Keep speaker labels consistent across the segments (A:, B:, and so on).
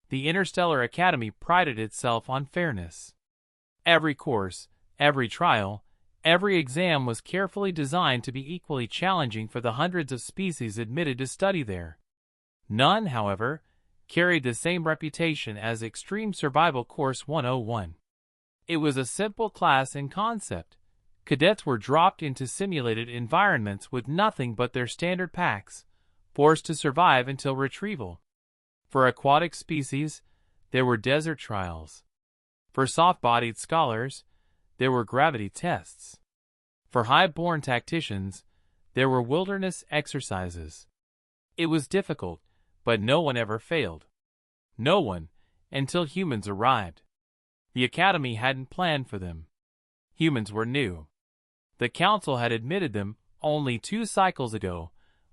A: The Interstellar Academy prided itself on fairness. Every course, every trial, every exam was carefully designed to be equally challenging for the hundreds of species admitted to study there. None, however, carried the same reputation as Extreme Survival Course 101. It was a simple class in concept. Cadets were dropped into simulated environments with nothing but their standard packs, forced to survive until retrieval. For aquatic species, there were desert trials. For soft-bodied scholars, there were gravity tests. For high-born tacticians, there were wilderness exercises. It was difficult, but no one ever failed. No one, until humans arrived. The Academy hadn't planned for them. Humans were new. The Council had admitted them only 2 cycles ago,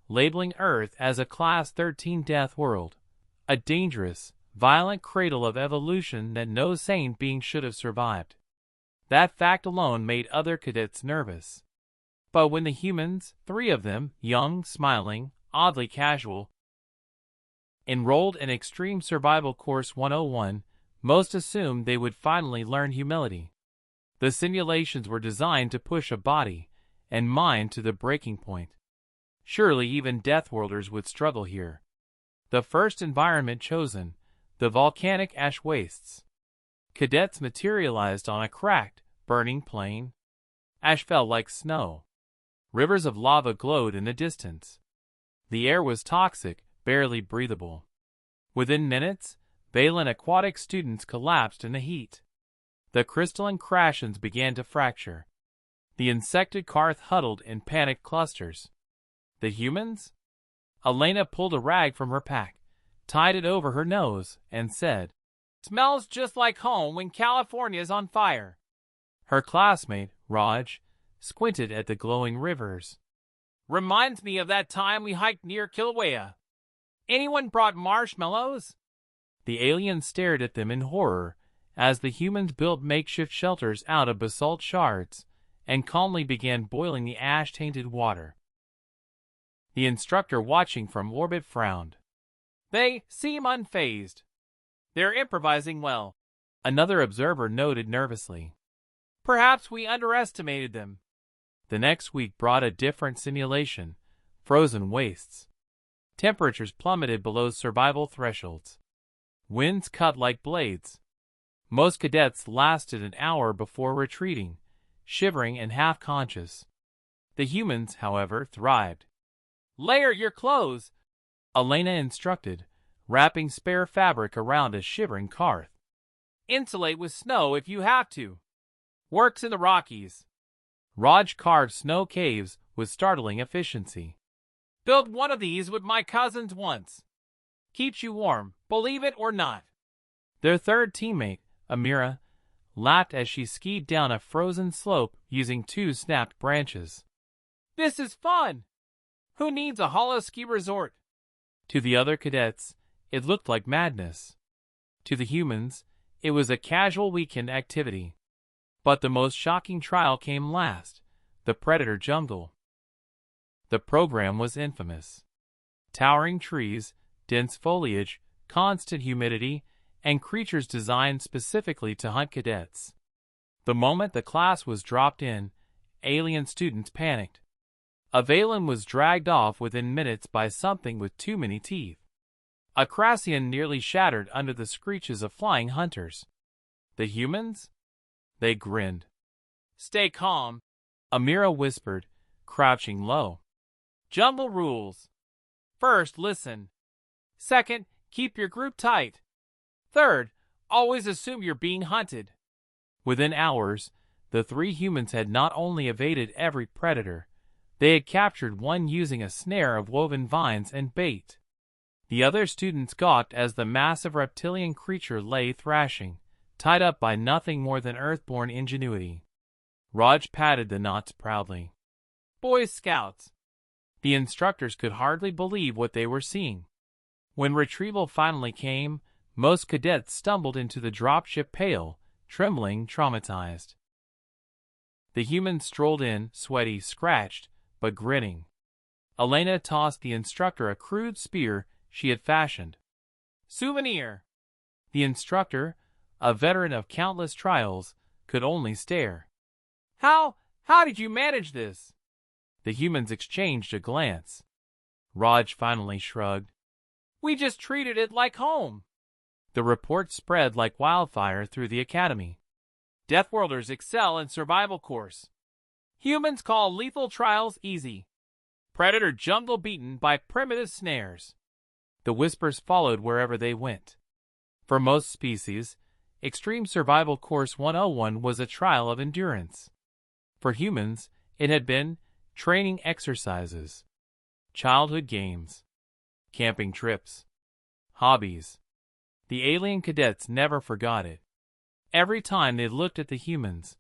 A: labeling Earth as a Class 13 death world, a dangerous, violent cradle of evolution that no sane being should have survived. That fact alone made other cadets nervous. But when the humans, 3 of them, young, smiling, oddly casual, enrolled in Extreme Survival Course 101, most assumed they would finally learn humility. The simulations were designed to push a body and mind to the breaking point. Surely even Deathworlders would struggle here. The first environment chosen, the volcanic ash wastes. Cadets materialized on a cracked, burning plain. Ash fell like snow. Rivers of lava glowed in the distance. The air was toxic, barely breathable. Within minutes, Valen aquatic students collapsed in the heat. The crystalline crashes began to fracture. The insected Karth huddled in panicked clusters. The humans? Elena pulled a rag from her pack, tied it over her nose, and said, "Smells just like home when California's on fire." Her classmate, Raj, squinted at the glowing rivers. "Reminds me of that time we hiked near Kilauea. Anyone brought marshmallows?" The aliens stared at them in horror as the humans built makeshift shelters out of basalt shards and calmly began boiling the ash-tainted water. The instructor watching from orbit frowned. "They seem unfazed. They're improvising well," another observer noted nervously. "Perhaps we underestimated them." The next week brought a different simulation, frozen wastes. Temperatures plummeted below survival thresholds. Winds cut like blades. Most cadets lasted an hour before retreating, shivering and half-conscious. The humans, however, thrived. "Layer your clothes," Elena instructed, wrapping spare fabric around a shivering Karth. "Insulate with snow if you have to. Works in the Rockies." Raj carved snow caves with startling efficiency. "Built one of these with my cousins once. Keeps you warm, believe it or not." Their third teammate, Amira, laughed as she skied down a frozen slope using 2 snapped branches. "This is fun! Who needs a hollow ski resort?" To the other cadets, it looked like madness. To the humans, it was a casual weekend activity. But the most shocking trial came last, the Predator Jungle. The program was infamous. Towering trees, dense foliage, constant humidity, and creatures designed specifically to hunt cadets. The moment the class was dropped in, alien students panicked. A Valen was dragged off within minutes by something with too many teeth. A Crassian nearly shattered under the screeches of flying hunters. The humans? They grinned. "Stay calm," Amira whispered, crouching low. "Jungle rules. First, listen. Second, keep your group tight. Third, always assume you're being hunted." Within hours, the 3 humans had not only evaded every predator, they had captured one using a snare of woven vines and bait. The other students gawked as the massive reptilian creature lay thrashing, tied up by nothing more than earthborn ingenuity. Raj patted the knots proudly. "Boy Scouts." The instructors could hardly believe what they were seeing. When retrieval finally came, most cadets stumbled into the dropship pale, trembling, traumatized. The humans strolled in, sweaty, scratched, but grinning. Elena tossed the instructor a crude spear she had fashioned. "Souvenir." The instructor, a veteran of countless trials, could only stare. How did you manage this? The humans exchanged a glance. Raj finally shrugged. We just treated it like home. The report spread like wildfire through the academy. Deathworlders excel in survival course. Humans call lethal trials easy. Predator jungle beaten by primitive snares. The whispers followed wherever they went. For most species, Extreme Survival Course 101 was a trial of endurance. For humans, it had been training exercises, childhood games, camping trips, hobbies. The alien cadets never forgot it. Every time they looked at the humans,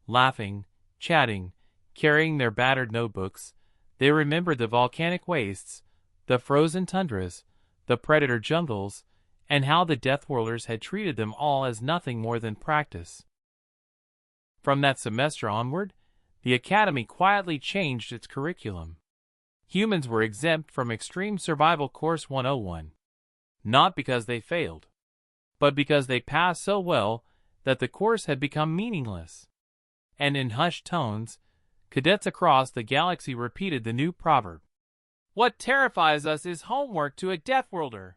A: laughing, chatting, carrying their battered notebooks, they remembered the volcanic wastes, the frozen tundras, the predator jungles, and how the Deathworlders had treated them all as nothing more than practice. From that semester onward, the Academy quietly changed its curriculum. Humans were exempt from Extreme Survival Course 101, not because they failed, but because they passed so well that the course had become meaningless. And in hushed tones, cadets across the galaxy repeated the new proverb. What terrifies us is homework to a Deathworlder.